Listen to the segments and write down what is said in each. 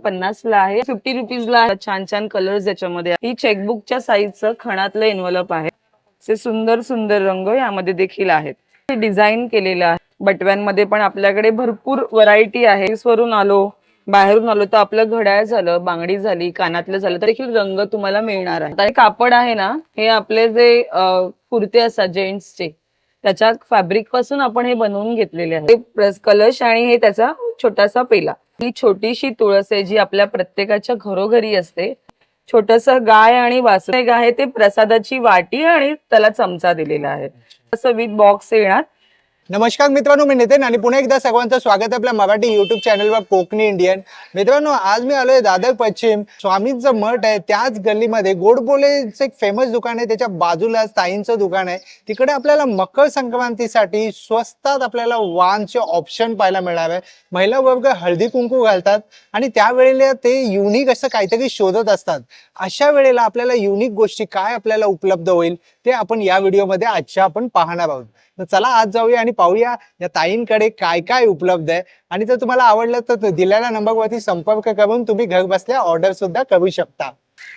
50 ला आहे, 50 रुपीजला छान छान कलर्स याच्यामध्ये. ही चेकबुकच्या साईजचं खणातलं एन्व्हलप आहे. असे सुंदर सुंदर रंग यामध्ये देखील आहेत. डिझाईन केलेलं आहे. बटव्यांमध्ये पण आपल्याकडे भरपूर व्हरायटी आहे. वरून आलो, बाहेरून आलो तर आपलं घड्याळ झालं, बांगडी झाली, कानातलं झालं तर देखील रंग तुम्हाला मिळणार आहे. आता कापड आहे ना, हे आपले जे कुर्ते असतात जेंट्सचे, त्याच्या फॅब्रिक पासून आपण हे बनवून घेतलेले आहे. कलश आणि हे त्याचा छोटासा पेला. ही छोटीशी तुळस आहे जी आपल्या प्रत्येकाच्या घरोघरी असते. छोटस गाय आणि वासरू आहे ते प्रसादाची वाटी आणि त्याला चमचा दिलेला आहे. असं विथ बॉक्स येणार. नमस्कार मित्रांनो, मी नितीन आणि पुन्हा एकदा सर्वांचं स्वागत आहे आपल्या मराठी युट्यूब चॅनलवर कोकणी इंडियन. मित्रांनो, आज मी आलोय दादर पश्चिम स्वामींचं मठ आहे त्याच गल्लीमध्ये गोडबोलेचं एक फेमस दुकान आहे. त्याच्या बाजूला ताईंचं दुकान आहे. तिकडे आपल्याला मकर संक्रांतीसाठी स्वस्तात आपल्याला वाणचे ऑप्शन पाहायला मिळणार आहे. महिला वर्ग हळदी कुंकू घालतात आणि त्यावेळेला ते युनिक असं काहीतरी शोधत असतात. अशा वेळेला आपल्याला युनिक गोष्टी काय आपल्याला उपलब्ध होईल ते आपण या व्हिडिओमध्ये आजच्या आपण पाहणार आहोत. तर चला आज जाऊया आणि पाहूया या ताईंकडे काय काय उपलब्ध आहे. आणि जर तुम्हाला आवडलं तर दिलेल्या नंबरवरती संपर्क करून तुम्ही घर बसल्या ऑर्डर सुद्धा करू शकता.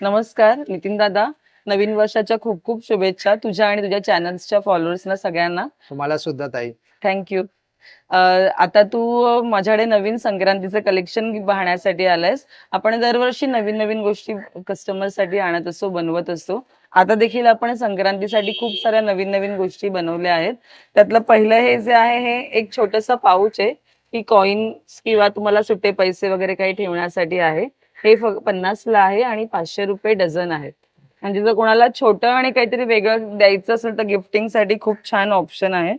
नमस्कार नितीन दादा, नवीन वर्षाच्या खूप खूप शुभेच्छा तुझ्या आणि तुझ्या चॅनल्सच्या फॉलोअर्सना सगळ्यांना. तुम्हाला सुद्धा ताई. थँक्यू. आता तू माझ्याकडे नवीन संक्रांतीचं कलेक्शन पाहण्यासाठी आलायस. आपण दरवर्षी नवीन नवीन गोष्टी कस्टमर साठी आणत असतो, बनवत असतो. आता देखील आपण संक्रांतीसाठी खूप साऱ्या नवीन नवीन गोष्टी बनवल्या आहेत. त्यातलं पहिलं हे जे आहे हे एक छोटंसं पाऊच आहे. ही कॉइन्स किंवा तुम्हाला सुट्टे पैसे वगैरे काही ठेवण्यासाठी आहे. हे 50 ला आहे आणि 500 रुपये डझन आहेत. म्हणजे जर कोणाला छोटं आणि काहीतरी वेगळं द्यायचं असेल तर गिफ्टिंगसाठी खूप छान ऑप्शन आहे.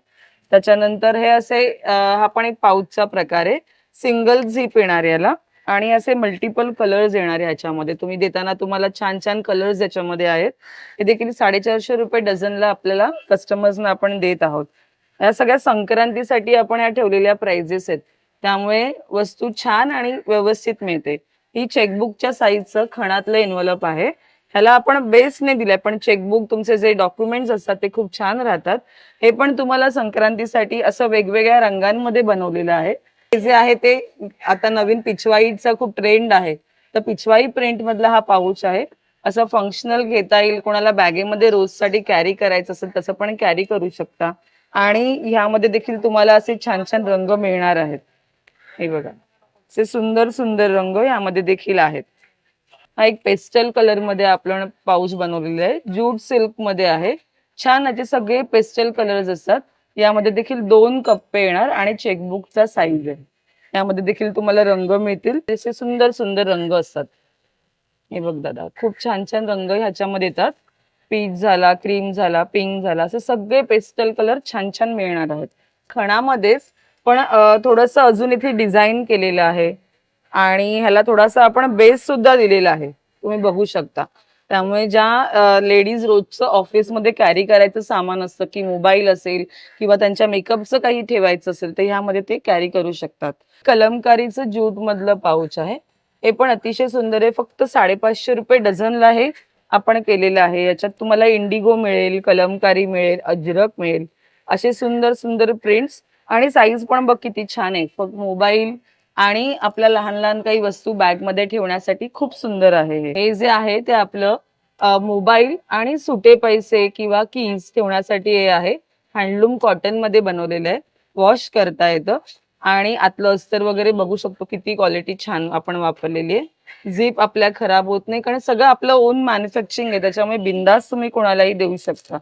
त्याच्यानंतर हे असे हा पण एक पाऊचचा प्रकार आहे. सिंगल झिप येणार याला आणि असे मल्टिपल कलर्स येणार ह्याच्यामध्ये. तुम्ही देताना तुम्हाला छान छान कलर्स याच्यामध्ये आहेत. हे देखील 450 रुपये डझनला आपल्याला कस्टमर्सना आपण देत आहोत. या सगळ्या संक्रांतीसाठी आपण ह्या ठेवलेल्या प्राइजेस आहेत. त्यामुळे वस्तू छान आणि व्यवस्थित मिळते. ही चेकबुकच्या साईजचं खणातलं एन्व्हलप आहे. ह्याला आपण बेसने दिलंय, पण चेकबुक तुमचे जे डॉक्युमेंट्स असतात ते खूप छान राहतात. हे पण तुम्हाला संक्रांतीसाठी असं वेगवेगळ्या रंगांमध्ये बनवलेलं आहे. हे जे आहे ते आता नवीन पिछवाईचा खूप ट्रेंड आहे, तर पिछवाई प्रिंट मधला हा पाऊच आहे. असं फंक्शनल घेता येईल. कोणाला बॅगेमध्ये रोजसाठी कॅरी करायचं असेल तसं पण कॅरी करू शकता. आणि ह्यामध्ये देखील तुम्हाला असे छान छान रंग मिळणार आहेत. हे बघा, असे सुंदर सुंदर रंग यामध्ये देखील आहेत. हा एक पेस्टल कलर मध्ये आपण पाऊच बनवलेला आहे. ज्यूट सिल्क मध्ये आहे. छान याचे सगळे पेस्टल कलर्स असतात. यामध्ये देखील 2 कप्पे येणार आणि चेकबुकचा साईज आहे. यामध्ये देखील तुम्हाला रंग मिळतील. असे सुंदर सुंदर रंग असतात. हे बघ दादा, खूप छान छान रंग ह्याच्यामध्ये येतात. पीच झाला, क्रीम झाला, पिंक झाला, असे सगळे पेस्टल कलर छान छान मिळणार आहेत. खणामध्येच पण थोडंसं अजून इथे डिझाईन केलेलं आहे आणि ह्याला थोडासा आपण बेस सुद्धा दिलेला आहे, तुम्ही बघू शकता. त्यामुळे ज्या लेडीज रोजचं ऑफिसमध्ये कॅरी करायचं सामान असतं, की मोबाईल असेल किंवा त्यांच्या मेकअपचं काही ठेवायचं असेल तर ह्यामध्ये ते कॅरी करू शकतात. कलमकारीचं ज्यूट मधलं पाऊच आहे. हे पण अतिशय सुंदर आहे. फक्त 550 रुपये डझनला हे आपण केलेलं आहे. याच्यात तुम्हाला इंडिगो मिळेल, कलमकारी मिळेल, अजरक मिळेल, असे सुंदर सुंदर प्रिंट्स. आणि साईज पण बघ किती छान आहे. फक्त मोबाईल आणि आपल्या लहान लहान काही वस्तू बॅग मध्ये ठेवण्यासाठी खूप सुंदर आहे. हे जे आहे ते आपलं मोबाईल आणि सुटे पैसे किंवा कीज ठेवण्यासाठी हे आहे. हँडलूम कॉटन मध्ये बनवलेलं आहे. वॉश करता येतं आणि आतलं अस्तर वगैरे बघू शकतो किती क्वालिटी छान आपण वापरलेली आहे. झिप आपल्या खराब होत नाही कारण सगळं आपलं ओन मॅन्युफॅक्चरिंग आहे. त्याच्यामुळे बिंदास तुम्ही कोणालाही देऊ शकता.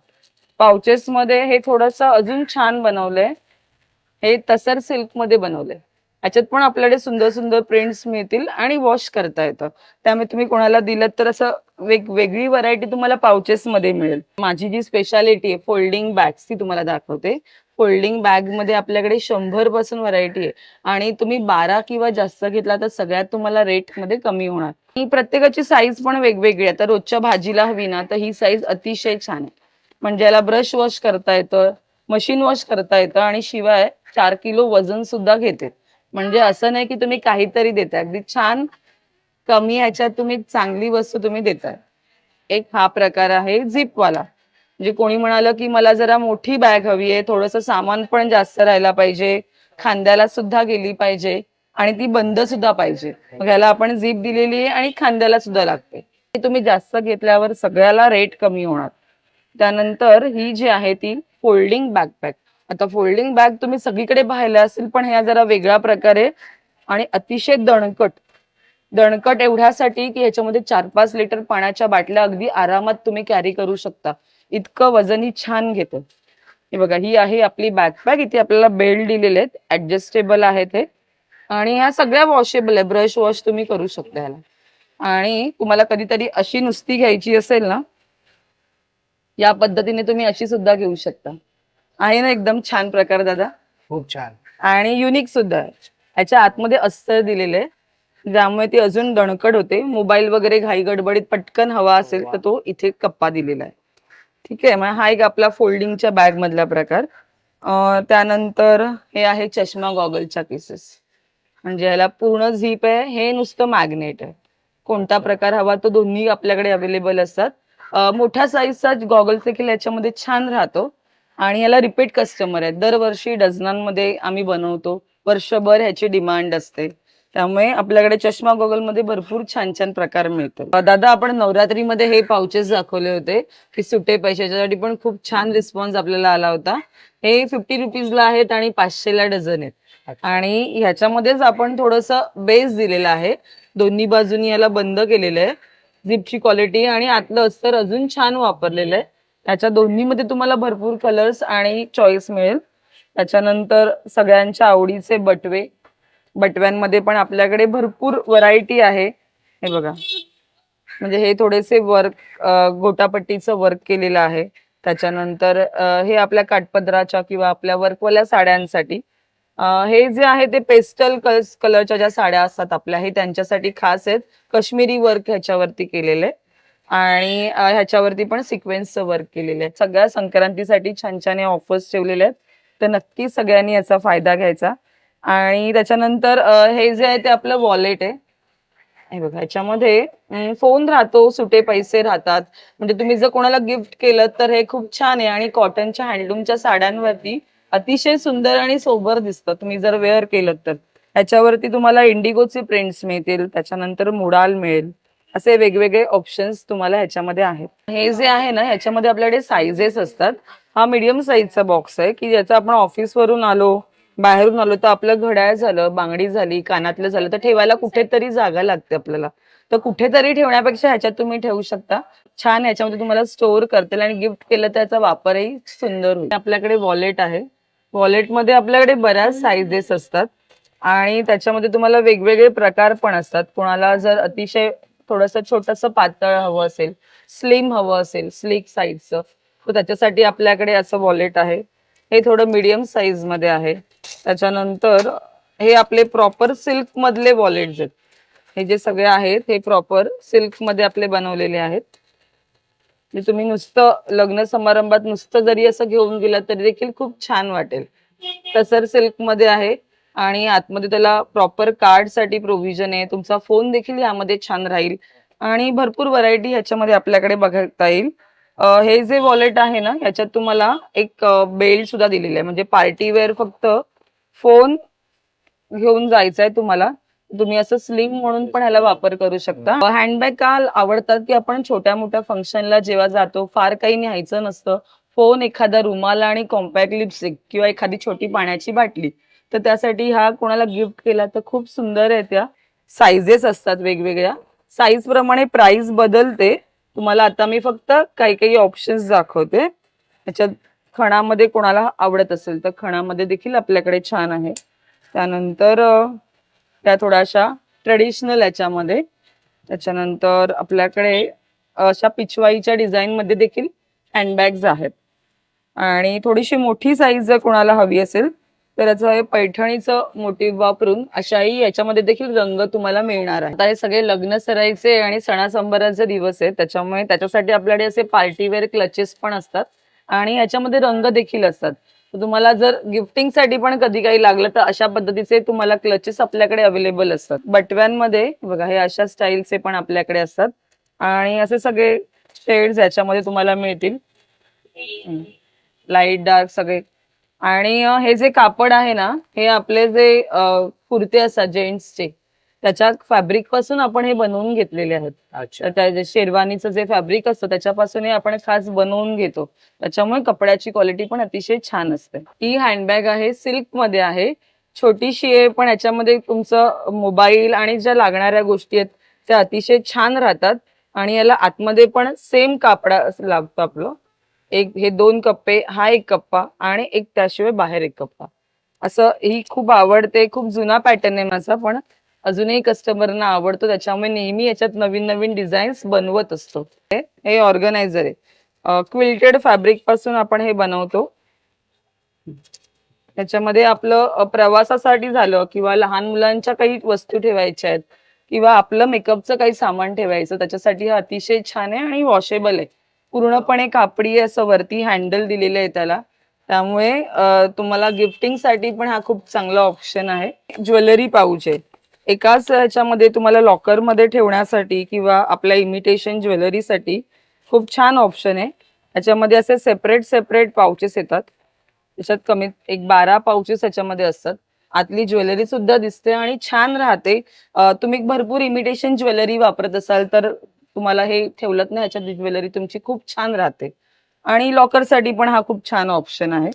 पाउचेस मध्ये हे थोडंसं अजून छान बनवलंय. हे तसर सिल्क मध्ये बनवलंय. याच्यात पण आपल्याकडे सुंदर सुंदर प्रिंट्स मिळतील आणि वॉश करता येतं. त्यामुळे तुम्ही कोणाला दिलं तर असं वेगवेगळी व्हरायटी तुम्हाला पाउचेस मध्ये मिळेल. माझी जी स्पेशालिटी आहे फोल्डिंग बॅग्स ती तुम्हाला दाखवते. फोल्डिंग बॅग मध्ये आपल्याकडे 100 पासून व्हरायटी आहे आणि तुम्ही 12 किंवा जास्त घेतला तर सगळ्यात तुम्हाला रेट मध्ये कमी होणार. ही प्रत्येकाची साईज पण वेगवेगळी आहे. आता रोजच्या भाजीला हवी ना तर ही साईज अतिशय छान आहे. म्हणजे याला ब्रश वॉश करता येतं, मशीन वॉश करता येतं आणि शिवाय 4 किलो वजन सुद्धा घेते. म्हणजे असं नाही की तुम्ही काहीतरी देताय, अगदी छान कमी ह्याच्यात तुम्ही चांगली वस्तू तुम्ही देताय. एक हा प्रकार आहे झिपवाला. म्हणजे कोणी म्हणालं की मला जरा मोठी बॅग हवी आहे, थोडंसं सामान पण जास्त राहायला पाहिजे, खांद्याला सुद्धा गेली पाहिजे, आणि ती बंद सुद्धा पाहिजे. मग ह्याला आपण झीप दिलेली आहे आणि खांद्याला सुद्धा लागते. हे तुम्ही जास्त घेतल्यावर सगळ्याला रेट कमी होणार. त्यानंतर ही जी आहे ती फोल्डिंग बॅकपॅक. आता फोल्डिंग बॅग तुम्ही सगळीकडे पाहिल्या असेल, पण ह्या जरा वेगळ्या प्रकारे आणि अतिशय दणकट. दणकट एवढ्यासाठी की ह्याच्यामध्ये 4-5 लिटर पाण्याच्या बाटल्या अगदी आरामात तुम्ही कॅरी करू शकता. इतकं वजन ही छान घेतं. हे बघा, ही आहे आपली बॅकपॅक. इथे आपल्याला बेल्ट दिलेले आहेत, ऍडजस्टेबल आहेत हे. आणि ह्या सगळ्या वॉशेबल आहे. ब्रश वॉश तुम्ही करू शकता ह्याला. आणि तुम्हाला कधीतरी अशी नुसती घ्यायची असेल ना, या पद्धतीने तुम्ही अशी सुद्धा घेऊ शकता. आहे ना एकदम छान प्रकार दादा. खूप छान. आणि युनिक सुद्धा आहे. याच्या आतमध्ये अस्तर दिलेले आहे, ज्यामुळे ती अजून दणकट होते. मोबाईल वगैरे घाई गडबडीत पटकन हवा असेल तर तो इथे कप्पा दिलेला आहे. ठीक आहे, मग हा एक आपला फोल्डिंगच्या बॅग मधला प्रकार. त्यानंतर हे आहे चष्मा गॉगलच्या केसेस. म्हणजे याला पूर्ण झीप आहे. हे नुसतं मॅग्नेट आहे. कोणता प्रकार हवा तो दोन्ही आपल्याकडे अवेलेबल असतात. मोठ्या साईजचा गॉगल्स देखील याच्यामध्ये छान राहतो. आणि याला रिपीट कस्टमर आहेत. दरवर्षी डझनांमध्ये आम्ही बनवतो. वर्षभर ह्याची डिमांड असते. त्यामुळे आपल्याकडे चष्मा गॉगल मध्ये भरपूर छान छान प्रकार मिळतात. दादा, आपण नवरात्रीमध्ये हे पाउचेस दाखवले होते की सुटे पैशाच्यासाठी, पण खूप छान रिस्पॉन्स आपल्याला आला होता. हे 50 रुपीजला आहेत आणि 500ला डझन आहेत. आणि ह्याच्यामध्येच आपण थोडस बेस दिलेला आहे. दोन्ही बाजूनी याला बंद केलेलं आहे. झिपची क्वालिटी आणि आतलं अस्तर अजून छान वापरलेलं आहे. त्याच्या दोन्हीमध्ये तुम्हाला भरपूर कलर्स आणि चॉईस मिळेल. त्याच्यानंतर सगळ्यांच्या आवडीचे बटवे. बटव्यांमध्ये पण आपल्याकडे भरपूर व्हरायटी आहे. हे बघा, म्हणजे हे थोडेसे वर्क, गोटापट्टीचं वर्क केलेलं आहे. त्याच्यानंतर हे आपल्या काठपदराच्या किंवा आपल्या वर्कवाल्या साड्यांसाठी. हे जे आहे ते पेस्टल कलरच्या ज्या साड्या असतात आपल्या, हे त्यांच्यासाठी खास आहेत. काश्मीरी वर्क ह्याच्यावरती केलेलं आहे. आणि ह्याच्यावरती पण सिक्वेन्सचं वर्क केलेलं आहे. सगळ्या संक्रांतीसाठी छान छान ऑफर्स ठेवलेले आहेत, तर नक्की सगळ्यांनी याचा फायदा घ्यायचा. आणि त्याच्यानंतर हे जे आहे ते आपलं वॉलेट आहे. हे बघा, ह्याच्यामध्ये फोन राहतो, सुटे पैसे राहतात. म्हणजे तुम्ही जर कोणाला गिफ्ट केलं तर हे खूप छान आहे. आणि कॉटनच्या हँडलूमच्या साड्यांवरती अतिशय सुंदर आणि सोबर दिसतं तुम्ही जर वेअर केलं तर. ह्याच्यावरती तुम्हाला इंडिगोचे प्रिंट्स मिळतील, त्याच्यानंतर मुडाल मिळेल. असे वेगवेगळे ऑप्शन्स तुम्हाला ह्याच्यामध्ये आहेत. हे जे आहे ना, ह्याच्यामध्ये आपल्याकडे साईजेस असतात. हा मीडियम साईजचा बॉक्स आहे की ज्याचा आपण ऑफिसवरून आलो, बाहेरून आलो तर आपलं घड्याळ झालं, बांगडी झाली, कानातलं झालं, तर ठेवायला कुठेतरी जागा लागते आपल्याला. तर कुठेतरी ठेवण्यापेक्षा ह्याच्यात तुम्ही ठेवू शकता. छान ह्याच्यामध्ये तुम्हाला स्टोअर करता आणि गिफ्ट केलं तर त्याचा वापरही सुंदर होईल. आपल्याकडे वॉलेट आहे. वॉलेटमध्ये आपल्याकडे बऱ्याच साईजेस असतात आणि त्याच्यामध्ये तुम्हाला वेगवेगळे प्रकार पण असतात. कोणाला जर अतिशय थोडंसं छोटंसं पातळ हवं असेल, स्लिम हवं असेल, स्लिक साईजचं, तर त्याच्यासाठी आपल्याकडे असं वॉलेट आहे. हे थोडं मीडियम साईज मध्ये आहे. त्याच्यानंतर हे आपले प्रॉपर सिल्क मधले वॉलेट्स आहेत. हे जे सगळे आहेत हे प्रॉपर सिल्क मध्ये आपले बनवलेले आहेत. तुम्ही नुसतं लग्न समारंभात नुसतं जरी असं घेऊन गेलात तरी देखील खूप छान वाटेल. तसर सिल्क मध्ये आहे आणि आतमध्ये त्याला प्रॉपर कार्ड साठी प्रोव्हिजन आहे. तुमचा फोन देखील यामध्ये छान राहील आणि भरपूर व्हरायटी ह्याच्यामध्ये आपल्याकडे बघता येईल. हे जे वॉलेट आहे ना, ह्याच्यात तुम्हाला एक बेल्ट सुद्धा दिलेली आहे. म्हणजे पार्टी वेअर फक्त फोन घेऊन जायचा आहे तुम्हाला, तुम्ही असं स्लिम म्हणून पण ह्याला वापर करू शकता. हँडबॅग का आवडतात की आपण छोट्या मोठ्या फंक्शनला जेव्हा जातो, फार काही न्यायचं नसतं, फोन, एखादा रुमाल आणि कॉम्पॅक्ट लिपस्टिक किंवा एखादी छोटी पाण्याची बाटली, तर त्यासाठी हा कोणाला गिफ्ट केला तर खूप सुंदर आहे. त्या साईजेस असतात वेगवेगळ्या, साईज प्रमाणे प्राइस बदलते. तुम्हाला आता मी फक्त काही काही ऑप्शन्स दाखवते. त्याच्यात खणामध्ये कोणाला आवडत असेल तर खणामध्ये देखील आपल्याकडे छान आहे. त्यानंतर त्या थोड्याशा ट्रेडिशनल याच्यामध्ये, त्याच्यानंतर आपल्याकडे अशा पिछवाईच्या डिझाईन मध्ये देखील हँडबॅग्स आहेत. आणि थोडीशी मोठी साईज जर कोणाला हवी असेल तर याचं हे पैठणीचं मोटिव्ह वापरून अशाही याच्यामध्ये देखील रंग तुम्हाला मिळणार आहे. आता हे सगळे लग्न सराईचे आणि सणासंबराचे दिवस आहेत, त्याच्यामुळे त्याच्यासाठी आपल्याकडे असे पार्टीवेअर क्लचेस पण असतात आणि याच्यामध्ये रंग देखील असतात. तर तुम्हाला जर गिफ्टिंग साठी पण कधी काही लागलं तर अशा पद्धतीचे तुम्हाला क्लचेस आपल्याकडे अवेलेबल असतात. बटव्यांमध्ये बघा, हे अशा स्टाईलचे पण आपल्याकडे असतात आणि असे सगळे शेड्स याच्यामध्ये तुम्हाला मिळतील, लाईट डार्क सगळे. आणि हे जे कापड आहे ना, हे आपले जे कुर्ते असतात जेंट्सचे, त्याच्या फॅब्रिक पासून आपण हे बनवून घेतलेले आहेत. अच्छा. तर त्या शेरवानीचं जे फॅब्रिक असतं त्याच्यापासून हे आपण खास बनवून घेतो. त्याच्यामुळे कपड्याची क्वालिटी पण अतिशय छान असते. ही हँडबॅग आहे, सिल्क मध्ये आहे, छोटीशी आहे, पण याच्यामध्ये तुमचं मोबाईल आणि ज्या लागणाऱ्या गोष्टी आहेत त्या अतिशय छान राहतात. आणि याला आतमध्ये पण सेम कापडा लागतो आपलं. एक हे 2 कप्पे, हा एक कप्पा आणि एक त्याशिवाय बाहेर एक कप्पा. असं ही खूप आवडते. खूप जुना पॅटर्न आहे माझा, पण अजूनही कस्टमरना आवडतो. त्याच्यामुळे नेहमी याच्यात नवीन नवीन डिझाईन्स बनवत असतो. हे ऑर्गनायझर आहे. क्विल्टेड फॅब्रिक पासून आपण हे बनवतो. त्याच्यामध्ये आपलं प्रवासासाठी झालं किंवा लहान मुलांच्या काही वस्तू ठेवायच्या आहेत किंवा आपलं मेकअपचं काही सामान ठेवायचं, त्याच्यासाठी हा अतिशय छान आहे आणि वॉशेबल आहे. पूर्णपणे कापडी आहे, असं वरती हँडल दिलेलं आहे त्याला. त्यामुळे तुम्हाला गिफ्टिंगसाठी पण हा खूप चांगला ऑप्शन आहे. ज्वेलरी पाऊच आहे. एकाच ह्याच्यामध्ये तुम्हाला लॉकरमध्ये ठेवण्यासाठी किंवा आपल्या इमिटेशन ज्वेलरीसाठी खूप छान ऑप्शन आहे. याच्यामध्ये असे सेपरेट सेपरेट पाउचेस येतात. त्याच्यात कमीत एक 12 पाउचेस याच्यामध्ये असतात. आतली ज्वेलरी सुद्धा दिसते आणि छान राहते. तुम्ही भरपूर इमिटेशन ज्वेलरी वापरत असाल तर तुम्हाला हे ठेवलं ना ह्याच्यात ज्वेलरी तुमची खूप छान राहते. आणि लॉकरसाठी पण हा खूप छान ऑप्शन आहे.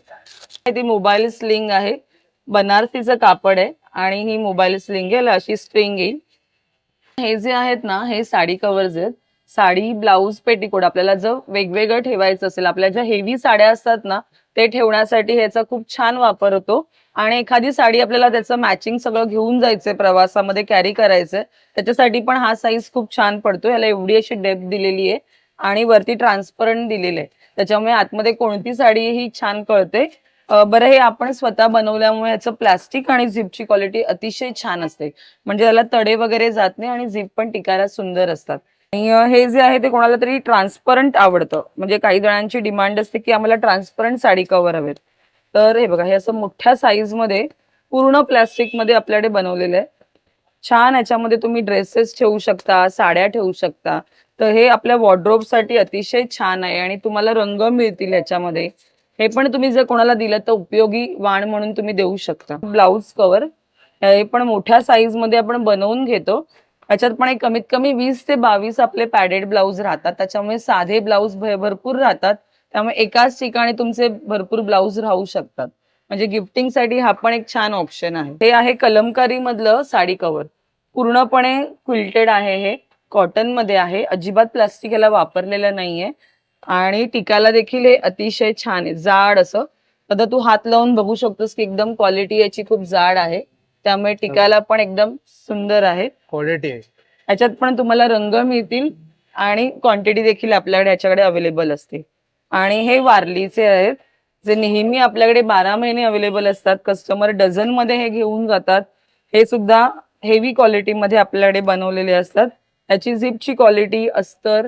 ती मोबाईल स्लिंग आहे. बनारसीचं कापड आहे आणि ही मोबाईल स्लिंग आहे, अशी स्ट्रिंग येईल. हे जे आहेत ना, हे साडी कव्हर्स आहेत. साडी, ब्लाऊज, पेटीकोट आपल्याला जर वेगवेगळं ठेवायचं असेल, आपल्या ज्या हेवी साड्या असतात ना, ते ठेवण्यासाठी ह्याचा खूप छान वापर होतो. आणि एखादी साडी आपल्याला त्याचं मॅचिंग सगळं घेऊन जायचंय, प्रवासामध्ये कॅरी करायचंय, त्याच्यासाठी पण हा साईज खूप छान पडतो. याला एवढी अशी डेप्थ दिलेली आहे आणि वरती ट्रान्सपरंट दिलेलं आहे. त्याच्यामुळे आतमध्ये कोणती साडी ही छान कळते. बरं, हे आपण स्वतः बनवल्यामुळे याचं प्लास्टिक आणि झिपची क्वालिटी अतिशय छान असते. म्हणजे त्याला तडे वगैरे जात नाही आणि झिप पण टिकायला सुंदर असतात. आणि हे जे आहे ते कोणाला तरी ट्रान्सपरंट आवडतं. म्हणजे काही जणांची डिमांड असते की आम्हाला ट्रान्सपरंट साडी कव्हर हवेत. तर हे बघा, हे असं मोठ्या साईज मध्ये पूर्ण प्लास्टिक मध्ये आपल्याकडे बनवलेलं आहे. छान, याच्यामध्ये तुम्ही ड्रेसेस ठेवू शकता, साड्या ठेवू शकता. तर हे आपल्या वॉर्डरोब साठी अतिशय छान आहे आणि तुम्हाला रंग मिळतील ह्याच्यामध्ये. हे पण तुम्ही जर कोणाला दिलं तर उपयोगी वाण म्हणून तुम्ही देऊ शकता. ब्लाउज कव्हर हे पण मोठ्या साईज मध्ये आपण बनवून घेतो. याच्यात पण एक कमीत कमी 20 ते 22 आपले पॅडेड ब्लाउज राहतात. त्याच्यामुळे साधे ब्लाउज भरपूर राहतात. त्यामुळे एकाच ठिकाणी तुमचे भरपूर ब्लाउज राहू शकतात. म्हणजे गिफ्टिंगसाठी हा पण एक छान ऑप्शन आहे. हे आहे कलमकारी मधलं साडी कव्हर. पूर्णपणे क्विल्टेड आहे, हे कॉटन मध्ये आहे, अजिबात प्लास्टिक याला वापरलेलं नाहीये आणि टिकायला देखील हे अतिशय छान आहे, जाड असं. आता तू हात लावून बघू शकतोस की एकदम क्वालिटी याची खूप जाड आहे. त्यामुळे टिकायला पण एकदम सुंदर आहे. क्वालिटी आहे. याच्यात पण तुम्हाला रंग मिळतील आणि क्वांटिटी देखील आपल्याकडे याच्याकडे अवेलेबल असते. आणि हे वारलीचे आहेत, जे नेहमी आपल्याकडे 12 महिने अवेलेबल असतात. कस्टमर डझन मध्ये हे घेऊन जातात. हे सुद्धा हेवी क्वालिटी मध्ये आपल्याकडे बनवलेले असतात. याची झिपची क्वालिटी, अस्तर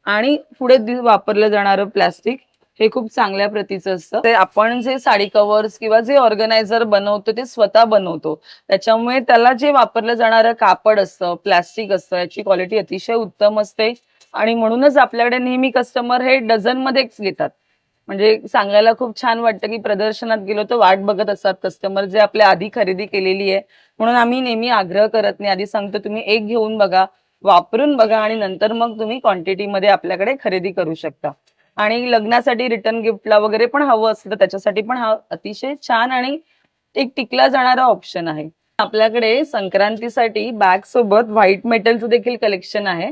आणि पुढे वापरलं जाणारं प्लास्टिक हे खूप चांगल्या प्रतीचं असतं. ते आपण जे साडी कव्हर्स किंवा जे ऑर्गनायझर बनवतो ते स्वतः बनवतो. त्याच्यामुळे त्याला जे वापरलं जाणारं कापड असतं, प्लास्टिक असतं, याची क्वालिटी अतिशय उत्तम असते. आणि म्हणूनच आपल्याकडे नेहमी कस्टमर हे डझन मध्येच घेतात. म्हणजे सांगायला खूप छान वाटतं की प्रदर्शनात गेलो तर वाट बघत असतात कस्टमर, जे आपल्या आधी खरेदी केलेली आहे. म्हणून आम्ही नेहमी आग्रह करत नाही, आधी सांगतो तुम्ही एक घेऊन बघा, वापरून बघा आणि नंतर मग तुम्ही क्वांटिटी मध्ये आपल्याकडे खरेदी करू शकता. आणि लग्नासाठी रिटर्न गिफ्टला वगैरे पण हवं असतं तर त्याच्यासाठी पण हा अतिशय छान आणि एक टिकला जाणारा ऑप्शन आहे. आपल्याकडे संक्रांतीसाठी बॅग सोबत व्हाईट मेटलचं देखील कलेक्शन आहे.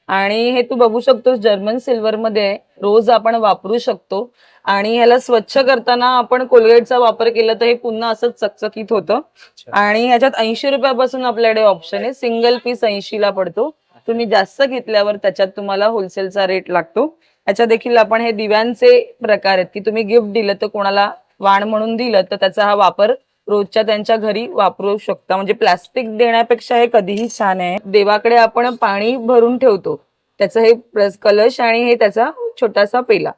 आणि हे तू बघू शकतोस, जर्मन सिल्वर मध्ये आहे. रोज आपण वापरू शकतो आणि ह्याला स्वच्छ करताना आपण कोलगेटचा वापर केला तर हे पुन्हा असंच चकचकीत होतं. आणि ह्याच्यात 80 रुपयापासून आपल्याकडे ऑप्शन आहे. सिंगल पीस 80 ला पडतो. तुम्ही जास्त घेतल्यावर त्याच्यात तुम्हाला होलसेलचा रेट लागतो. याच्या देखील आपण हे दिव्यांचे प्रकार आहेत की तुम्ही गिफ्ट दिलं तर कोणाला वाण म्हणून दिलं तर त्याचा हा वापर रोजच्या त्यांच्या घरी वापरू शकता. म्हणजे प्लास्टिक देण्यापेक्षा हे कधीही छान आहे. देवाकडे आपण पाणी भरून ठेवतो, त्याचं हे कलश आणि हे त्याचा छोटासा पेला.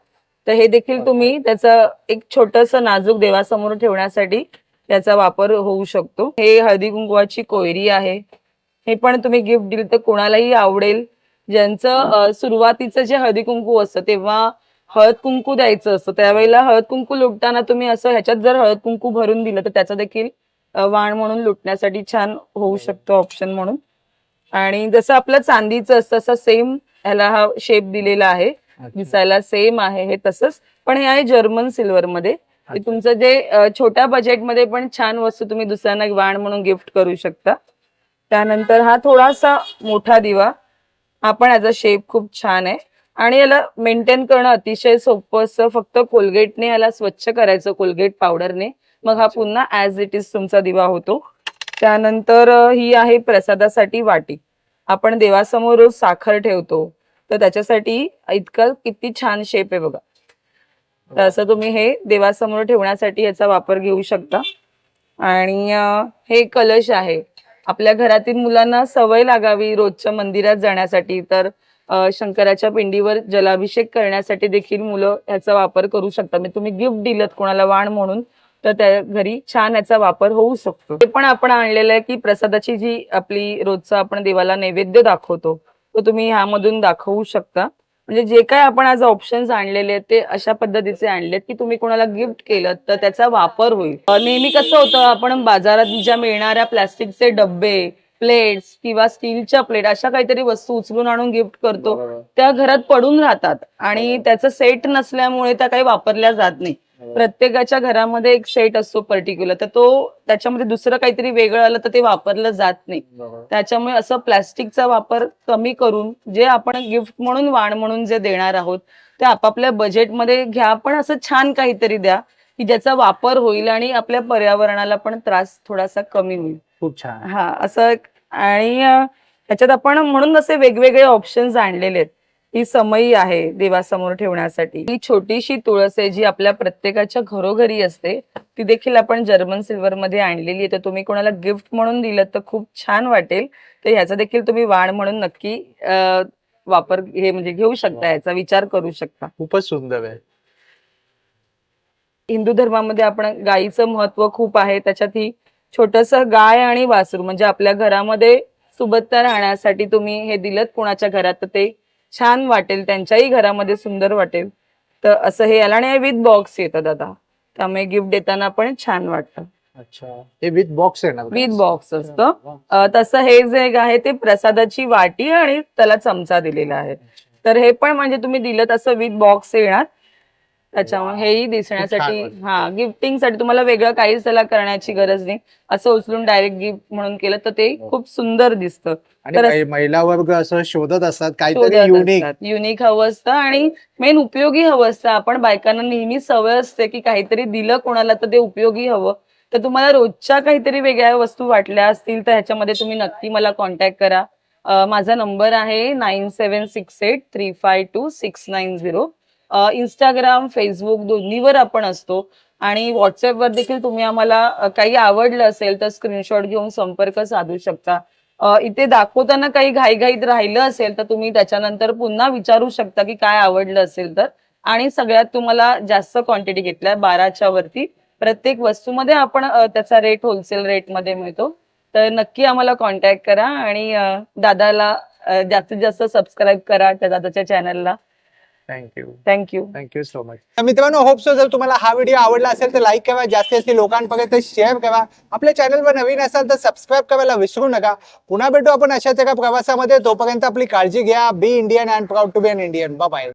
तर हे देखील तुम्ही त्याचं एक छोटस नाजूक देवासमोर ठेवण्यासाठी त्याचा वापर होऊ शकतो. हे हळदी कुंकवाची कोयरी आहे. हे पण तुम्ही गिफ्ट दिलं तर कोणालाही आवडेल. ज्यांचं सुरुवातीचं जे हळदी कुंकू असतं तेव्हा हळद कुंकू द्यायचं असतं, त्यावेळेला हळद कुंकू लुटताना तुम्ही असं ह्याच्यात जर हळद कुंकू भरून दिलं तर त्याचा देखील वाण म्हणून लुटण्यासाठी छान होऊ शकतो ऑप्शन म्हणून. आणि जसं आपलं चांदीचं असतं तसं सेम ह्याला हा शेप दिलेला आहे. दिसायला सेम आहे हे तसंच, पण हे आहे जर्मन सिल्वर मध्ये. ते तुमचं जे छोट्या बजेटमध्ये पण छान वस्तू तुम्ही दुसऱ्यांना वाण म्हणून गिफ्ट करू शकता. त्यानंतर हा थोडासा मोठा दिवा, हा पण याचा शेप खूप छान आहे आणि याला मेंटेन करणं अतिशय सोपं असं. फक्त कोलगेटने याला स्वच्छ करायचं, कोलगेट पावडरने, मग हा पुन्हा ऍज इट इज तुमचा दिवा होतो. त्यानंतर ही आहे प्रसादासाठी वाटी. आपण देवासमोर रोज साखर ठेवतो, तर त्याच्यासाठी इतकं किती छान शेप आहे बघा. तर असं तुम्ही हे देवासमोर ठेवण्यासाठी याचा वापर घेऊ शकता. आणि हे कलश आहे. आपल्या घरातील मुलांना सवय लागावी रोजच्या मंदिरात जाण्यासाठी, तर शंकराच्या पिंडीवर जलाभिषेक करण्यासाठी देखील मुलं ह्याचा वापर करू शकतात. म्हणजे तुम्ही गिफ्ट दिलत कोणाला वाण म्हणून, तर त्या घरी छान याचा वापर होऊ शकतो. ते पण आपण आणलेलं आहे की प्रसादाची जी आपली रोजचा आपण देवाला नैवेद्य दाखवतो, तो तुम्ही ह्यामधून दाखवू शकता. म्हणजे जे काय आपण आज ऑप्शन्स आणलेले आहेत ते अशा पद्धतीचे आणलेत की तुम्ही कोणाला गिफ्ट केलं तर त्याचा वापर होईल. नेहमी कसं होतं, आपण बाजारात ज्या मिळणाऱ्या प्लास्टिकचे डब्बे, प्लेट्स किंवा स्टीलच्या प्लेट अशा काहीतरी वस्तू उचलून आणून गिफ्ट करतो, त्या घरात पडून राहतात आणि त्याचा सेट नसल्यामुळे त्या काही वापरल्या जात नाही. प्रत्येकाच्या घरामध्ये एक सेट असतो पर्टिक्युलर, तर तो त्याच्यामध्ये दुसरं काहीतरी वेगळं आलं तर ते वापरलं जात नाही. त्याच्यामुळे असं प्लास्टिकचा वापर कमी करून जे आपण गिफ्ट म्हणून वाण म्हणून जे देणार आहोत ते आपापल्या बजेटमध्ये घ्या, पण असं छान काहीतरी द्या की ज्याचा वापर होईल आणि आपल्या पर्यावरणाला पण त्रास थोडासा कमी होईल. खूप छान. हा असं. आणि त्याच्यात आपण म्हणून असे वेगवेगळे ऑप्शन्स आणलेले आहेत. ही समई आहे देवासमोर ठेवण्यासाठी. ही छोटीशी तुळस आहे जी आपल्या प्रत्येकाच्या घरोघरी असते, ती देखील आपण जर्मन सिल्वर मध्ये आणलेली आहे. तर तुम्ही कोणाला गिफ्ट म्हणून दिलं तर खूप छान वाटेल. तर ह्याचा देखील तुम्ही वाण म्हणून नक्की वापर हे म्हणजे घेऊ शकता, याचा विचार करू शकता. खूपच सुंदर आहे. हिंदू धर्मामध्ये आपण गायीचं महत्व खूप आहे. त्याच्यात ही छोटस गाय आणि वासरू म्हणजे आपल्या घरामध्ये सुबत्ता राहण्यासाठी तुम्ही हे दिलत कोणाच्या घरात तर ते छान वाटेल, त्यांच्याही घरामध्ये सुंदर वाटेल. तर असं हे याला आणि विथ बॉक्स येतं दादा, त्यामुळे गिफ्ट देताना पण छान वाटतं. अच्छा, हे विथ बॉक्स आहे ना? विथ बॉक्स असतं. तसं हे जे आहे ते प्रसादाची वाटी आणि त्याला चमचा दिलेला आहे. तर हे पण म्हणजे तुम्ही दिलं तसं विथ बॉक्स येणार. त्याच्यामुळे हेही दिसण्यासाठी, हा गिफ्टिंग साठी तुम्हाला वेगळं काहीच त्याला करण्याची गरज नाही. असं उचलून डायरेक्ट गिफ्ट म्हणून केलं तर ते खूप सुंदर दिसतं. आणि महिला वर्ग असं शोधत असतात काहीतरी युनिक युनिक हवं असतं आणि मेन उपयोगी हवं असतं. आपण बायकांना नेहमी सवय असते की काहीतरी दिलं कोणाला तर ते उपयोगी हवं. तर तुम्हाला रोजच्या काहीतरी वेगळ्या वस्तू वाटल्या असतील तर ह्याच्यामध्ये तुम्ही नक्की मला कॉन्टॅक्ट करा. माझा नंबर आहे 9768352690. इंस्टाग्राम, फेसबुक दोन्हीवर आपण असतो आणि व्हॉट्सअपवर देखील तुम्ही आम्हाला काही आवडलं असेल तर स्क्रीनशॉट घेऊन संपर्क साधू शकता. इथे दाखवताना काही घाईघाईत राहिलं असेल तर तुम्ही त्याच्यानंतर पुन्हा विचारू शकता की काय आवडलं असेल तर. आणि सगळ्यात तुम्हाला जास्त क्वांटिटी घेतल्या 12च्या वरती प्रत्येक वस्तूमध्ये आपण त्याचा रेट होलसेल रेटमध्ये मिळतो. तर नक्की आम्हाला कॉन्टॅक्ट करा आणि दादाला जास्तीत जास्त सबस्क्राईब करा त्या दादाच्या चॅनलला. Thank you so much. मित्रांनो, होप सो जर तुम्हाला हा व्हिडिओ आवडला असेल तर लाईक करा, जास्तीत जास्त लोकांपर्यंत शेअर करा. आपल्या चॅनलवर नवीन असाल तर सबस्क्राईब करायला विसरू नका. पुन्हा भेटू आपण अशाच एका प्रवासामध्ये. तोपर्यंत आपली काळजी घ्या. Be Indian and proud to be an Indian. Bye bye.